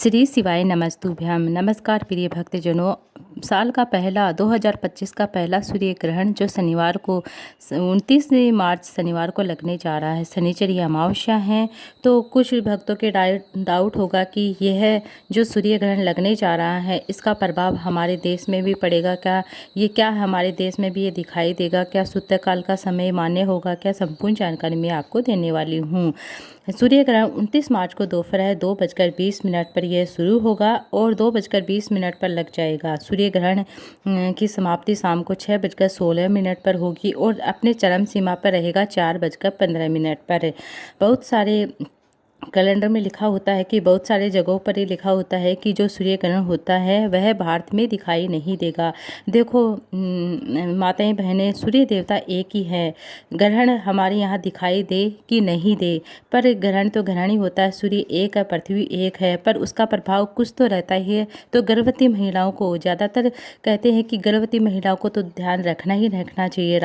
श्री शिवाय नमस्तुभ्यम। नमस्कार प्रिय भक्तजनों। साल का पहला 2025 का पहला सूर्य ग्रहण जो शनिवार को 29 मार्च शनिवार को लगने जा रहा है। शनिचरी अमावस्या है, तो कुछ भक्तों के डाउट होगा कि यह जो सूर्य ग्रहण लगने जा रहा है इसका प्रभाव हमारे देश में भी पड़ेगा क्या? क्या हमारे देश में भी ये दिखाई देगा क्या? सूर्यकाल का समय मान्य होगा क्या? संपूर्ण जानकारी मैं आपको देने वाली हूँ। सूर्य ग्रहण 29 मार्च को दोपहर 2:20 पर यह शुरू होगा और 2:20 पर लग जाएगा। सूर्य ग्रहण की समाप्ति शाम को 6:16 पर होगी और अपने चरम सीमा पर रहेगा 4:15 पर। बहुत सारे कैलेंडर में लिखा होता है कि बहुत सारे जगहों पर ये लिखा होता है कि जो सूर्य ग्रहण होता है वह भारत में दिखाई नहीं देगा। देखो माताएं बहनें, सूर्य देवता एक ही है। ग्रहण हमारे यहाँ दिखाई दे कि नहीं दे, पर ग्रहण तो ग्रहण ही होता है। सूर्य एक है, पृथ्वी एक है, पर उसका प्रभाव कुछ तो रहता ही है। तो गर्भवती महिलाओं को ज़्यादातर कहते हैं कि गर्भवती महिलाओं को तो ध्यान रखना ही रखना चाहिए।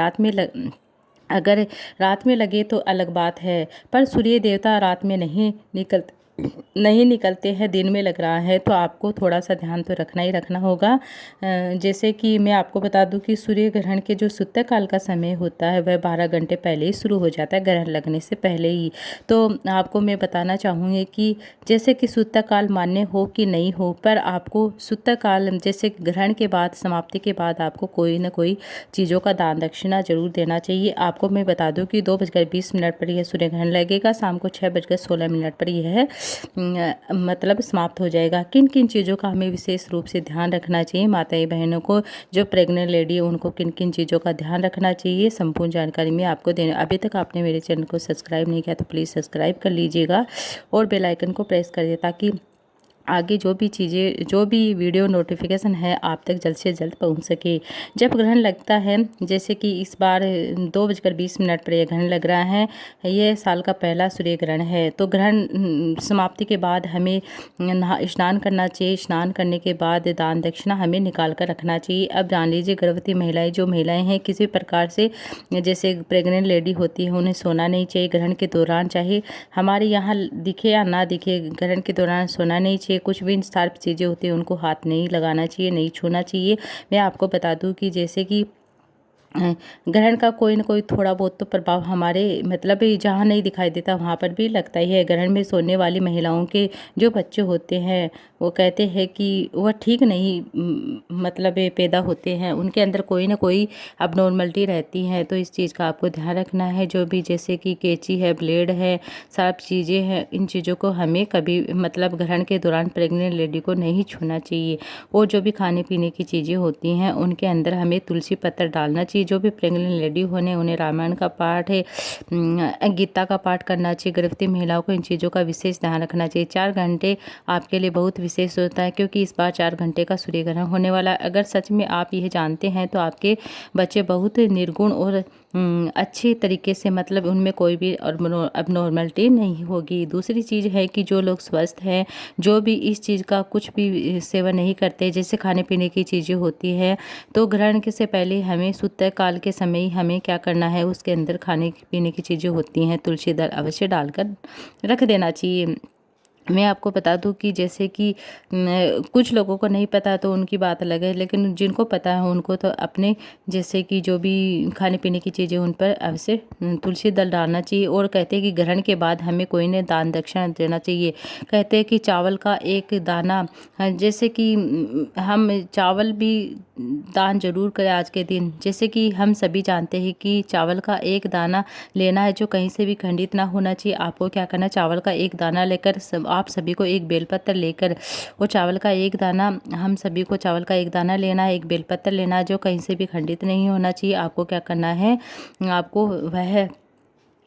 अगर रात में लगे तो अलग बात है, पर सूर्य देवता रात में नहीं निकलते हैं, दिन में लग रहा है, तो आपको थोड़ा सा ध्यान तो रखना ही रखना होगा। जैसे कि मैं आपको बता दूं कि सूर्य ग्रहण के जो सूर्यकाल का समय होता है वह 12 घंटे पहले ही शुरू हो जाता है, ग्रहण लगने से पहले ही। तो आपको मैं बताना चाहूँगी कि जैसे कि सूर्यकाल मान्य हो कि नहीं हो, पर आपको सूर्यकाल जैसे ग्रहण के बाद, समाप्ति के बाद आपको कोई ना कोई चीज़ों का दान दक्षिणा जरूर देना चाहिए। आपको मैं बता दूं कि 2:20 पर यह सूर्य ग्रहण लगेगा, शाम को 6:16 पर यह मतलब समाप्त हो जाएगा। किन किन चीज़ों का हमें विशेष रूप से ध्यान रखना चाहिए, माताएं बहनों को, जो प्रेग्नेंट लेडी है उनको किन किन चीज़ों का ध्यान रखना चाहिए, संपूर्ण जानकारी मैं आपको देने। अभी तक आपने मेरे चैनल को सब्सक्राइब नहीं किया तो प्लीज़ सब्सक्राइब कर लीजिएगा और बेल आइकन को प्रेस कर दिए ताकि आगे जो भी वीडियो नोटिफिकेशन है आप तक जल्द से जल्द पहुंच सके। जब ग्रहण लगता है, जैसे कि इस बार 2:20 पर यह ग्रहण लग रहा है, यह साल का पहला सूर्य ग्रहण है। तो ग्रहण समाप्ति के बाद हमें स्नान करना चाहिए। स्नान करने के बाद दान दक्षिणा हमें निकाल कर रखना चाहिए। अब जान लीजिए, गर्भवती महिलाएं, जो महिलाएं हैं, किसी प्रकार से जैसे प्रेग्नेंट लेडी होती है, उन्हें सोना नहीं चाहिए ग्रहण के दौरान। चाहे हमारे यहाँ दिखे या ना दिखे, ग्रहण के दौरान सोना नहीं चाहिए। कुछ भी शार्प चीज़ें होती हैं उनको हाथ नहीं लगाना चाहिए, नहीं छूना चाहिए। मैं आपको बता दूं कि जैसे कि ग्रहण का कोई ना कोई थोड़ा बहुत तो प्रभाव हमारे मतलब जहाँ नहीं दिखाई देता वहाँ पर भी लगता ही है। ग्रहण में सोने वाली महिलाओं के जो बच्चे होते हैं वो कहते हैं कि वह ठीक नहीं मतलब पैदा होते हैं, उनके अंदर कोई ना कोई अबनॉर्मलिटी रहती है। तो इस चीज़ का आपको ध्यान रखना है। जो भी जैसे कि कैंची है, ब्लेड है, शार्प चीज़ें हैं, इन चीज़ों को हमें कभी मतलब ग्रहण के दौरान प्रेग्नेंट लेडी को नहीं छूना चाहिए। और जो भी खाने पीने की चीज़ें होती हैं उनके अंदर हमें तुलसी पत्तर डालना चाहिए। जो भी प्रेग्नेंट लेडी होने उन्हें रामायण का पाठ है, गीता का पाठ करना चाहिए। गर्भवती महिलाओं को इन चीज़ों का विशेष ध्यान रखना चाहिए। 4 घंटे आपके लिए बहुत विशेष होता है, क्योंकि इस बार 4 घंटे का सूर्य ग्रहण होने वाला है। अगर सच में आप यह जानते हैं तो आपके बच्चे बहुत निर्गुण और अच्छी तरीके से, मतलब उनमें कोई भी अबनॉर्मलिटी नहीं होगी। दूसरी चीज़ है कि जो लोग स्वस्थ हैं, जो भी इस चीज़ का कुछ भी सेवन नहीं करते, जैसे खाने पीने की चीज़ें होती हैं, तो ग्रहण के से पहले हमें सूर्यकाल के समय ही हमें क्या करना है, उसके अंदर खाने पीने की चीज़ें होती हैं, तुलसी दल अवश्य डालकर रख देना चाहिए। मैं आपको बता दूं कि जैसे कि कुछ लोगों को नहीं पता तो उनकी बात अलग है, लेकिन जिनको पता है उनको तो अपने जैसे कि जो भी खाने पीने की चीज़ें उन पर अवश्य तुलसी दल डालना चाहिए। और कहते हैं कि ग्रहण के बाद हमें कोई ने दान दक्षिणा देना चाहिए। कहते हैं कि चावल का एक दाना, जैसे कि हम चावल भी दान जरूर करें आज के दिन। जैसे कि हम सभी जानते हैं कि चावल का एक दाना लेना है जो कहीं से भी खंडित ना होना चाहिए। आपको क्या करना, चावल का एक दाना लेकर आप सभी को एक बेलपत्र लेकर, वो चावल का एक दाना, हम सभी को चावल का एक दाना लेना है, एक बेलपत्र लेना है जो कहीं से भी खंडित नहीं होना चाहिए। आपको क्या करना है, आपको वह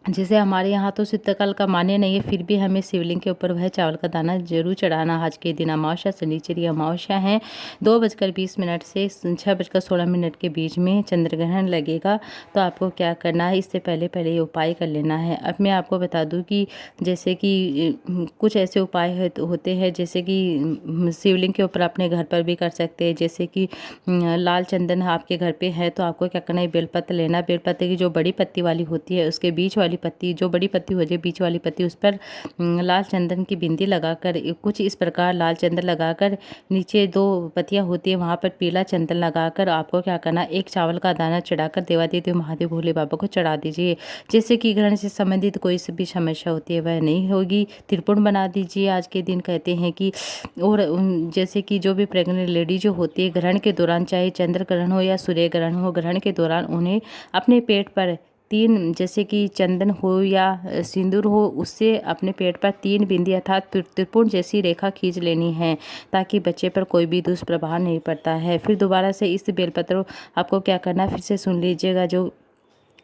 जैसे हमारे यहाँ तो सूर्यकाल का मान्य नहीं है, फिर भी हमें शिवलिंग के ऊपर वह चावल का दाना जरूर चढ़ाना। आज के दिन अमावस्या, शनिचरी अमावस्या है। 2:20 से 6:16 के बीच में चंद्र ग्रहण लगेगा। तो आपको क्या करना है, इससे पहले पहले ये उपाय कर लेना है। अब मैं आपको बता दूं कि जैसे कि कुछ ऐसे उपाय होते हैं, जैसे कि शिवलिंग के ऊपर अपने घर पर भी कर सकते हैं। जैसे कि लाल चंदन आपके घर पे है तो आपको क्या करना है, बेलपत्र लेना। बेलपत्र की जो बड़ी पत्ती वाली होती है उसके बीच वाली वाली पत्ती, जो बड़ी पत्ती हो जाए बीच वाली पत्ती, उस पर लाल चंदन की बिंदी लगाकर कुछ इस प्रकार लाल चंदन लगाकर नीचे 2 पत्तियाँ होती है वहाँ पर पीला चंदन लगाकर आपको क्या करना, एक चावल का दाना चढ़ाकर देवादिदेव महादेव भोले बाबा को चढ़ा दीजिए। जिससे कि ग्रहण से संबंधित कोई सी भी समस्या होती है वह नहीं होगी। त्रिपुण बना दीजिए आज के दिन, कहते हैं कि। और जैसे कि जो भी प्रेग्नेंट लेडी जो होती है ग्रहण के दौरान, चाहे चंद्र ग्रहण हो या सूर्य ग्रहण हो, ग्रहण के दौरान उन्हें अपने पेट पर 3, जैसे कि चंदन हो या सिंदूर हो, उससे अपने पेट पर 3 बिंदी अर्थात त्रिपुण जैसी रेखा खींच लेनी है, ताकि बच्चे पर कोई भी दुष्प्रभाव नहीं पड़ता है। फिर दोबारा से इस बेलपत्र आपको क्या करना है, फिर से सुन लीजिएगा। जो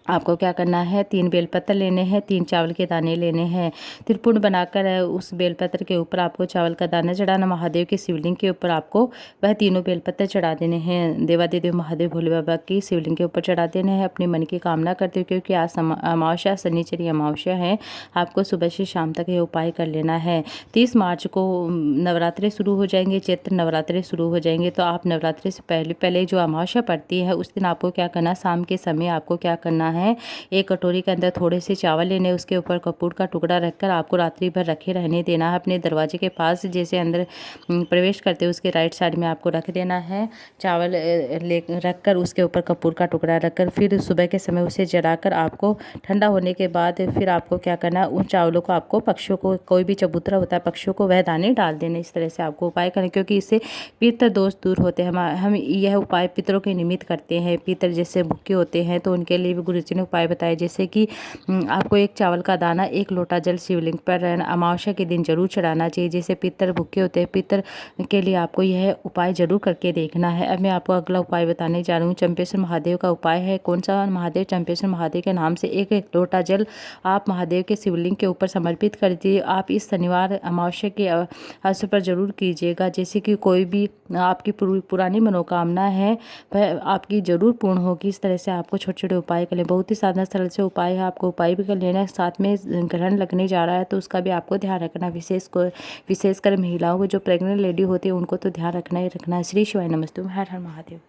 आपको क्या करना है, 3 बेलपत्र लेने हैं, 3 चावल के दाने लेने हैं। त्रिपुण बनाकर उस बेलपत्र के ऊपर आपको चावल का दाना चढ़ाना, महादेव के शिवलिंग के ऊपर आपको वह तीनों बेलपत्र चढ़ा देने हैं। देवादिदेव महादेव भोले बाबा की शिवलिंग के ऊपर चढ़ा देने हैं। अपने मन की कामना करते हुए, क्योंकि आज अमावस्या, शनिचरी अमावस्या है, आपको सुबह से शाम तक ये उपाय कर लेना है। 30 मार्च को नवरात्रि शुरू हो जाएंगे, चैत्र नवरात्रि शुरू हो जाएंगे। तो आप नवरात्रि से पहले जो अमावस्या पड़ती है उस दिन आपको क्या करना, शाम के समय आपको क्या करना है, एक कटोरी के अंदर थोड़े से चावल लेने, उसके ऊपर कपूर का टुकड़ा रखकर आपको रात्रि भर रखे रहने देना है। अपने दरवाजे के पास जैसे अंदर प्रवेश करते उसके राइट साइड में आपको रख देना है। चावल रखकर उसके ऊपर कपूर का टुकड़ा रखकर फिर सुबह के समय उसे जलाकर आपको ठंडा होने के बाद फिर आपको क्या करना, उन चावलों को आपको पक्षियों को, कोई भी चबूतरा होता है पक्षियों को, वह दाने डाल देने। इस तरह से आपको उपाय करें, क्योंकि इससे पितृ दोष दूर होते हैं। हम यह उपाय पितरों के निमित्त करते हैं। पितर जैसे भूखे होते हैं तो उनके लिए भी गुरु जी ने उपाय बताए, जैसे कि आपको एक चावल का दाना, 1 लोटा जल शिवलिंग पर अमावस्या के दिन जरूर चढ़ाना चाहिए। जैसे पितर भूखे होते हैं, पितर के लिए आपको यह उपाय जरूर करके देखना है। अब मैं आपको अगला उपाय बताने जा रही हूँ। चंपेश्वर महादेव का उपाय है। कौन सा महादेव? चंपेश्वर महादेव के नाम से 1 लोटा जल आप महादेव के शिवलिंग के ऊपर समर्पित कर दीजिए। आप इस शनिवार अमावस्या के अवसर पर जरूर कीजिएगा। जैसे कि कोई भी आपकी पुरानी मनोकामना है वह आपकी जरूर पूर्ण होगी। इस तरह से आपको छोटे छोटे उपाय करें। बहुत ही साधारण सरल से उपाय है, आपको उपाय भी कर लेना है। साथ में ग्रहण लगने जा रहा है तो उसका भी आपको ध्यान रखना। विशेषकर महिलाओं को, जो प्रेग्नेंट लेडी होती है उनको तो ध्यान रखना ही रखना है। श्री शिवाय नमस्तुभ्यं। हर हर महादेव।